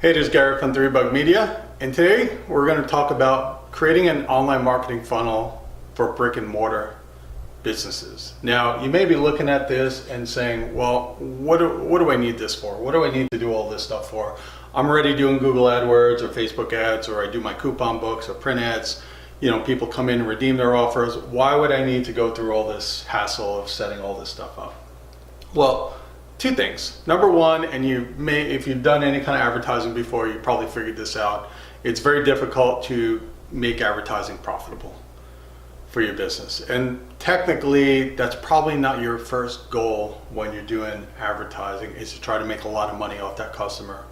Hey, this is Gary from 3Bug Media, and today we're going to talk about creating an online marketing funnel for brick and mortar businesses. Now, you may be looking at this and saying, well, what do I need this for? What do I need to do all this stuff for? I'm already doing Google AdWords or Facebook ads, or I do my coupon books or print ads. You know, people come in and redeem their offers. Why would I need to go through all this hassle of setting all this stuff up? Well, two things. Number one, and if you've done any kind of advertising before, you probably figured this out. It's very difficult to make advertising profitable for your business. And technically, that's probably not your first goal when you're doing advertising, is to try to make a lot of money off that customer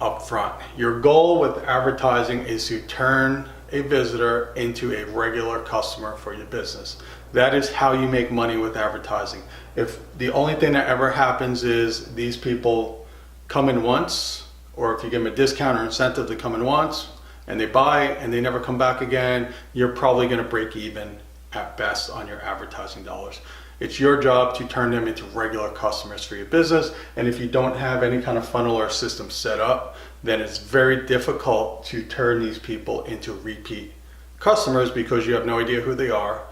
up front. Your goal with advertising is to turn a visitor into a regular customer for your business. That is how you make money with advertising. If the only thing that ever happens is these people come in once, or if you give them a discount or incentive to come in once and they buy and they never come back again, you're probably going to break even at best on your advertising dollars. It's your job to turn them into regular customers for your business. And if you don't have any kind of funnel or system set up, then it's very difficult to turn these people into repeat customers, because you have no idea who they are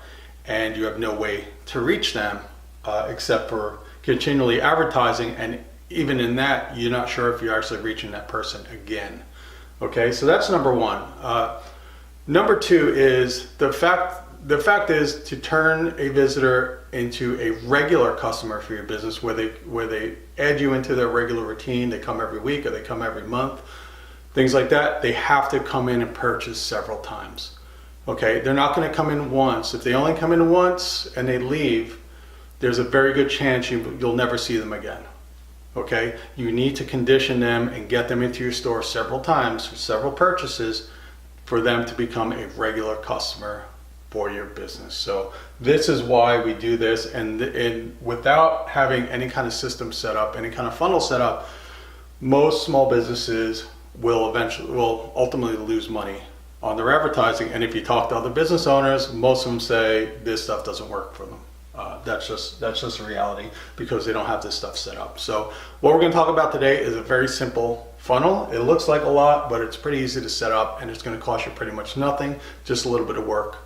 and you have no way to reach them except for continually advertising. And even in that, you're not sure if you're actually reaching that person again. Okay, so that's number one. Number two is the fact is to turn a visitor into a regular customer for your business, where they add you into their regular routine. They come every week or they come every month, things like that. They have to come in and purchase several times. Okay, they're not going to come in once. If they only come in once and they leave, there's a very good chance you'll never see them again. Okay, you need to condition them and get them into your store several times for several purchases for them to become a regular customer for your business. So this is why we do this, and without having any kind of system set up, any kind of funnel set up, most small businesses will ultimately lose money on their advertising. And if you talk to other business owners, most of them say this stuff doesn't work for them. That's just a reality, because they don't have this stuff set up. So what we're going to talk about today is a very simple funnel. It looks like a lot, but it's pretty easy to set up, and it's going to cost you pretty much nothing, just a little bit of work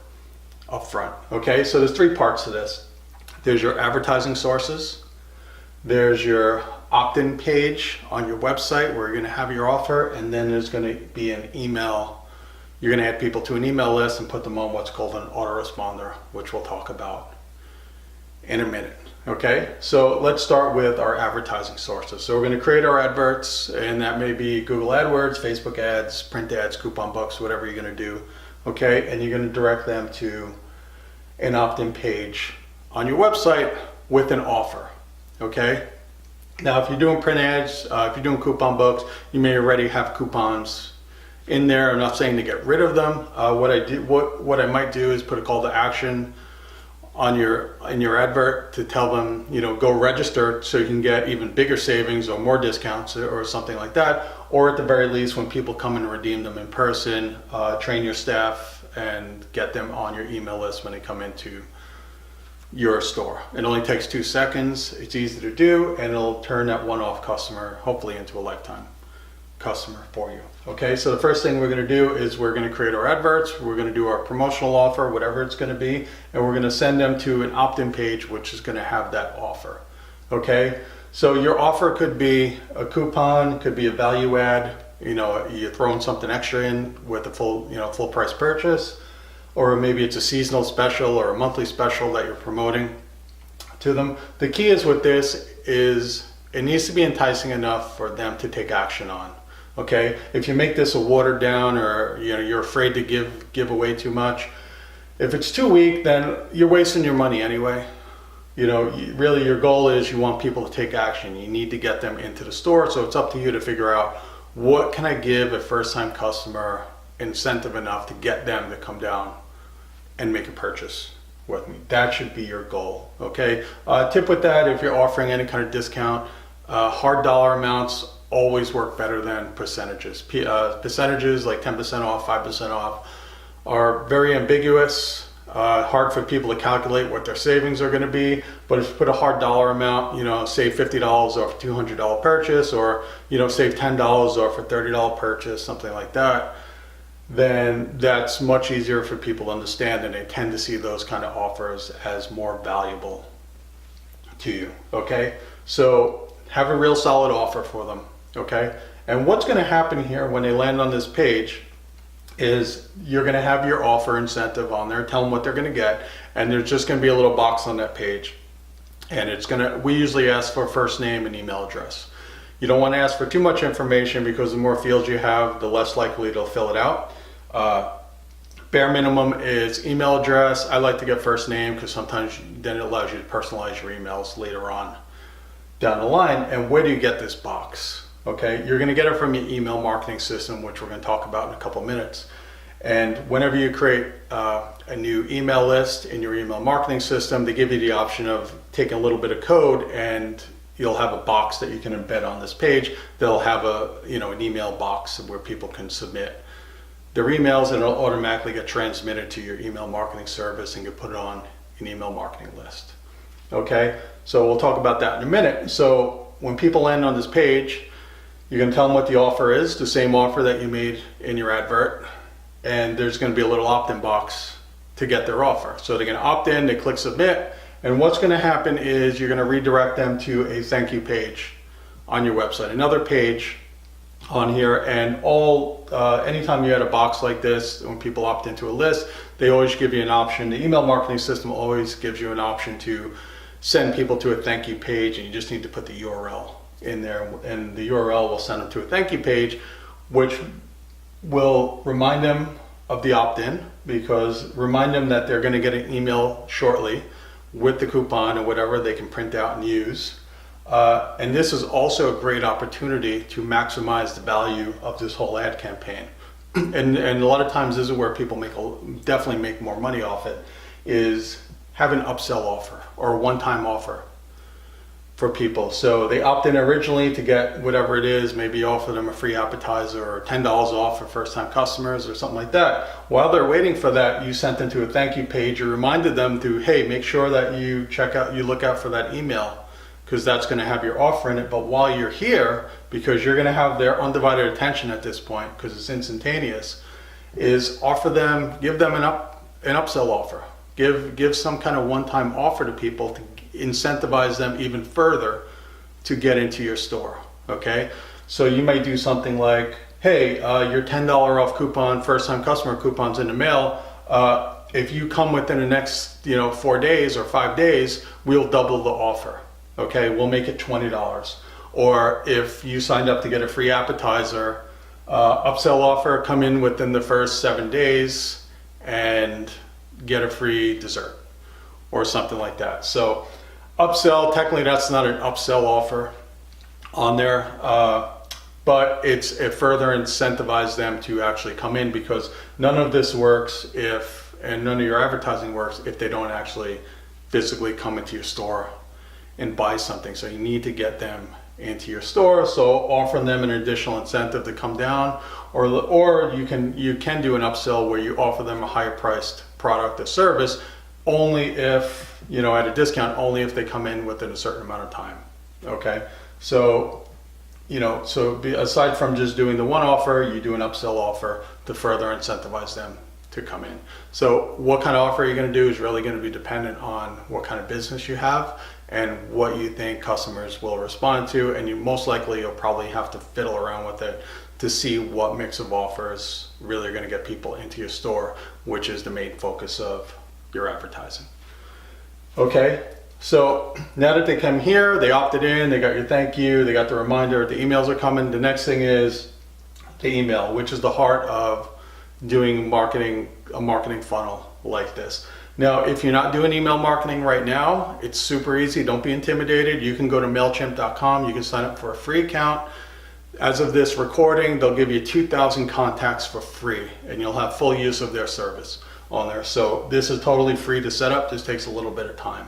up front. Okay, so there's three parts to this. There's your advertising sources, there's your opt-in page on your website where you're going to have your offer, and then there's going to be an email. You're going to add people to an email list and put them on what's called an autoresponder, which we'll talk about in a minute. Okay, so let's start with our advertising sources. So we're going to create our adverts, and that may be Google AdWords, Facebook ads, print ads, coupon books, whatever you're going to do. Okay, and you're going to direct them to an opt-in page on your website with an offer. Okay, now if you're doing print ads, if you're doing coupon books, you may already have coupons in there. I'm not saying to get rid of them. What I might do is put a call to action in your advert to tell them, go register so you can get even bigger savings or more discounts or something like that. Or at the very least, when people come and redeem them in person, train your staff and get them on your email list when they come into your store. It only takes 2 seconds. It's easy to do, and it'll turn that one-off customer hopefully into a lifetime customer for you. Okay, so the first thing we're going to do is we're going to create our adverts. We're going to do our promotional offer, whatever it's going to be, and we're going to send them to an opt-in page, which is going to have that offer. Okay, so your offer could be a coupon, could be a value add. You're throwing something extra in with a full price purchase, or maybe it's a seasonal special or a monthly special that you're promoting to them. The key is with this is it needs to be enticing enough for them to take action on. Okay, if you make this a watered down, or you're afraid to give away too much, if it's too weak, then you're wasting your money anyway. Really your goal is you want people to take action. You need to get them into the store, so it's up to you to figure out, what can I give a first-time customer incentive enough to get them to come down and make a purchase with me. That should be your goal. Okay, tip with that, if you're offering any kind of discount, hard dollar amounts always work better than percentages. Percentages like 10% off, 5% off are very ambiguous. hard for people to calculate what their savings are going to be. But if you put a hard dollar amount, save $50 off a $200 purchase, or save $10 off a $30 purchase, something like that, then that's much easier for people to understand, and they tend to see those kind of offers as more valuable to you. Okay, so have a real solid offer for them. Okay, and what's going to happen here when they land on this page is you're going to have your offer incentive on there, tell them what they're going to get, and there's just going to be a little box on that page, and we usually ask for first name and email address. You don't want to ask for too much information, because the more fields you have, the less likely they'll fill it out. Bare minimum is email address. I like to get first name, because sometimes then it allows you to personalize your emails later on down the line. And where do you get this box? Okay, you're going to get it from your email marketing system, which we're going to talk about in a couple minutes. And whenever you create a new email list in your email marketing system, they give you the option of taking a little bit of code, and you'll have a box that you can embed on this page. They'll have an email box where people can submit their emails, and it'll automatically get transmitted to your email marketing service and get put it on an email marketing list. Okay, so we'll talk about that in a minute. So when people land on this page, you're going to tell them what the offer is, the same offer that you made in your advert, and there's going to be a little opt-in box to get their offer. So they're going to opt in, they click submit, and what's going to happen is you're going to redirect them to a thank you page on your website, another page on here. And anytime you add a box like this, when people opt into a list, they always give you an option. The email marketing system always gives you an option to send people to a thank you page, and you just need to put the URL in there, and the URL will send them to a thank you page, which will remind them of the opt-in, because remind them that they're going to get an email shortly with the coupon or whatever they can print out and use. And this is also a great opportunity to maximize the value of this whole ad campaign. And a lot of times this is where people definitely make more money off it, is have an upsell offer or a one-time offer for people. So they opt in originally to get whatever it is, maybe offer them a free appetizer or $10 off for first-time customers or something like that. While they're waiting for that, you sent them to a thank you page. You reminded them to, hey, make sure that you look out for that email, because that's going to have your offer in it. But while you're here, because you're going to have their undivided attention at this point, because it's instantaneous, is give them an upsell offer. Give some kind of one-time offer to people to incentivize them even further to get into your store. Okay, so you may do something like, hey, your $10 off coupon, first-time customer coupon's in the mail. If you come within the next 4 days or 5 days, we'll double the offer. Okay, we'll make it $20. Or if you signed up to get a free appetizer, upsell offer, come in within the first 7 days and get a free dessert or something like that. So upsell, technically that's not an upsell offer on there, but it further incentivizes them to actually come in, because none of this works and none of your advertising works if they don't actually physically come into your store and buy something. So you need to get them into your store. So offering them an additional incentive to come down, or you can do an upsell where you offer them a higher priced product or service, only if at a discount, only if they come in within a certain amount of time. Okay, so aside from just doing the one offer, you do an upsell offer to further incentivize them to come in. So what kind of offer you're going to do is really going to be dependent on what kind of business you have and what you think customers will respond to, and you'll probably have to fiddle around with it to see what mix of offers really are going to get people into your store, which is the main focus of your advertising. Okay, so now that they come here, they opted in, they got your thank you, they got the reminder, the emails are coming. The next thing is the email, which is the heart of doing a marketing funnel like this. Now, if you're not doing email marketing right now, it's super easy. Don't be intimidated. You can go to MailChimp.com. You can sign up for a free account. As of this recording, they'll give you 2,000 contacts for free, and you'll have full use of their service on there. So this is totally free to set up. This takes a little bit of time.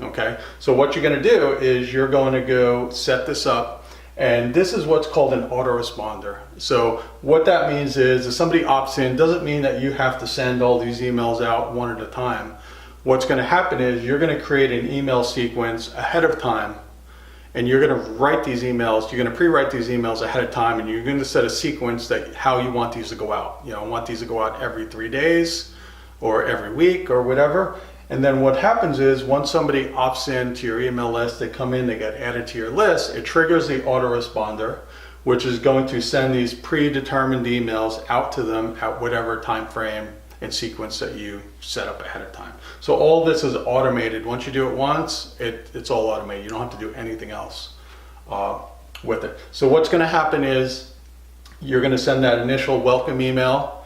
Okay, so what you're going to do is you're going to go set this up, And this is what's called an autoresponder. So what that means is if somebody opts in, doesn't mean that you have to send all these emails out one at a time. What's going to happen is you're going to create an email sequence ahead of time, and you're going to write these emails, you're going to pre-write these emails ahead of time, and you're going to set a sequence that how you want these to go out. You know, I want these to go out every 3 days or every week or whatever. And then what happens is once somebody opts into your email list, they come in, they get added to your list, it triggers the autoresponder, which is going to send these predetermined emails out to them at whatever time frame and sequence that you set up ahead of time. So all this is automated. Once you do it once, it's all automated. You don't have to do anything else with it. So what's going to happen is you're going to send that initial welcome email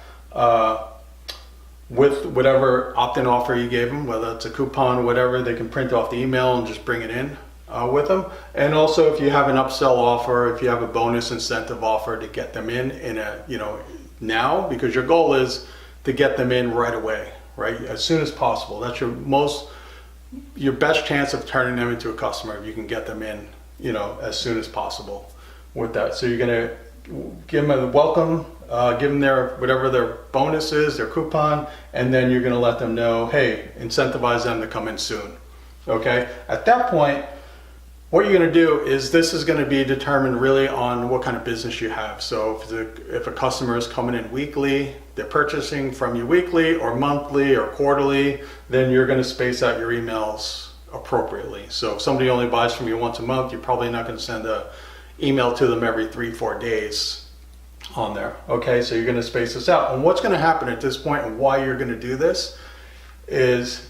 with whatever opt-in offer you gave them, whether it's a coupon or whatever. They can print off the email and just bring it in with them. And also if you have an upsell offer, if you have a bonus incentive offer to get them in a, you know, now, because your goal is to get them in right away, right? As soon as possible. That's your best chance of turning them into a customer if you can get them in, you know, as soon as possible with that. So you're gonna give them a welcome, give them their whatever their bonus is, their coupon, and then you're going to let them know, hey, incentivize them to come in soon. Okay, at that point what you're going to do is this is going to be determined really on what kind of business you have. So if a customer is coming in weekly, they're purchasing from you weekly or monthly or quarterly, then you're going to space out your emails appropriately. So if somebody only buys from you once a month, you're probably not going to send a email to them every 3-4 days on there. Okay, so you're going to space this out. And what's going to happen at this point and why you're going to do this is,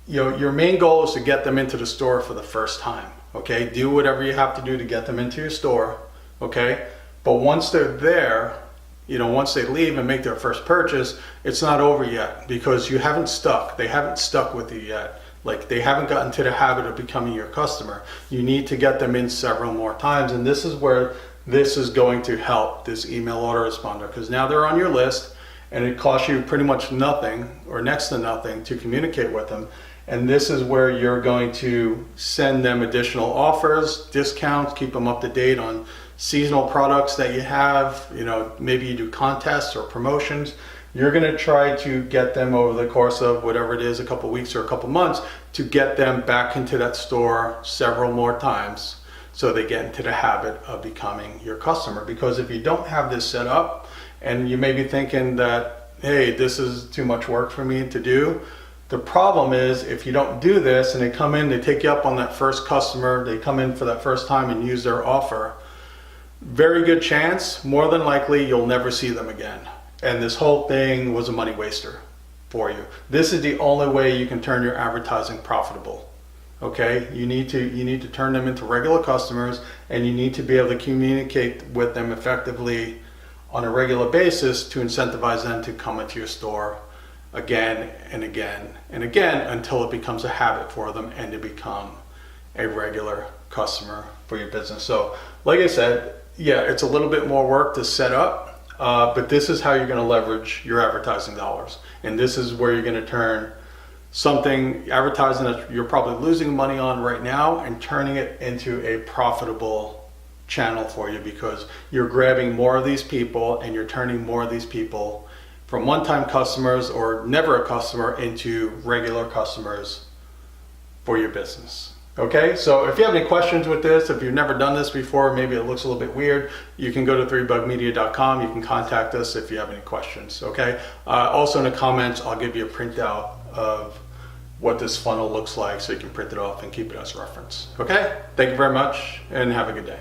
you know, your main goal is to get them into the store for the first time. Okay, do whatever you have to do to get them into your store. Okay, but once they're there, you know, once they leave and make their first purchase, it's not over yet, because you haven't stuck. They haven't stuck with you yet. Like, they haven't gotten to the habit of becoming your customer. You need to get them in several more times, and this is where this is going to help, this email autoresponder, because now they're on your list and it costs you pretty much nothing or next to nothing to communicate with them. And this is where you're going to send them additional offers, discounts, keep them up to date on seasonal products that you have. You know, maybe you do contests or promotions. You're going to try to get them over the course of whatever it is, a couple weeks or a couple months, to get them back into that store several more times so they get into the habit of becoming your customer. Because if you don't have this set up, and you may be thinking that, hey, this is too much work for me to do, the problem is if you don't do this and they come in, they take you up on that first customer, they come in for that first time and use their offer, very good chance, more than likely, you'll never see them again. And this whole thing was a money waster for you. This is the only way you can turn your advertising profitable. Okay, you need to turn them into regular customers, and you need to be able to communicate with them effectively on a regular basis to incentivize them to come into your store again and again and again until it becomes a habit for them and to become a regular customer for your business. So like I said, yeah, it's a little bit more work to set up, but this is how you're going to leverage your advertising dollars. And this is where you're going to turn something, advertising that you're probably losing money on right now, and turning it into a profitable channel for you, because you're grabbing more of these people and you're turning more of these people from one-time customers or never a customer into regular customers for your business. Okay, so if you have any questions with this, if you've never done this before, maybe it looks a little bit weird, you can go to 3bugmedia.com. You can contact us if you have any questions. Okay, also in the comments, I'll give you a printout of what this funnel looks like so you can print it off and keep it as reference. Okay, thank you very much and have a good day.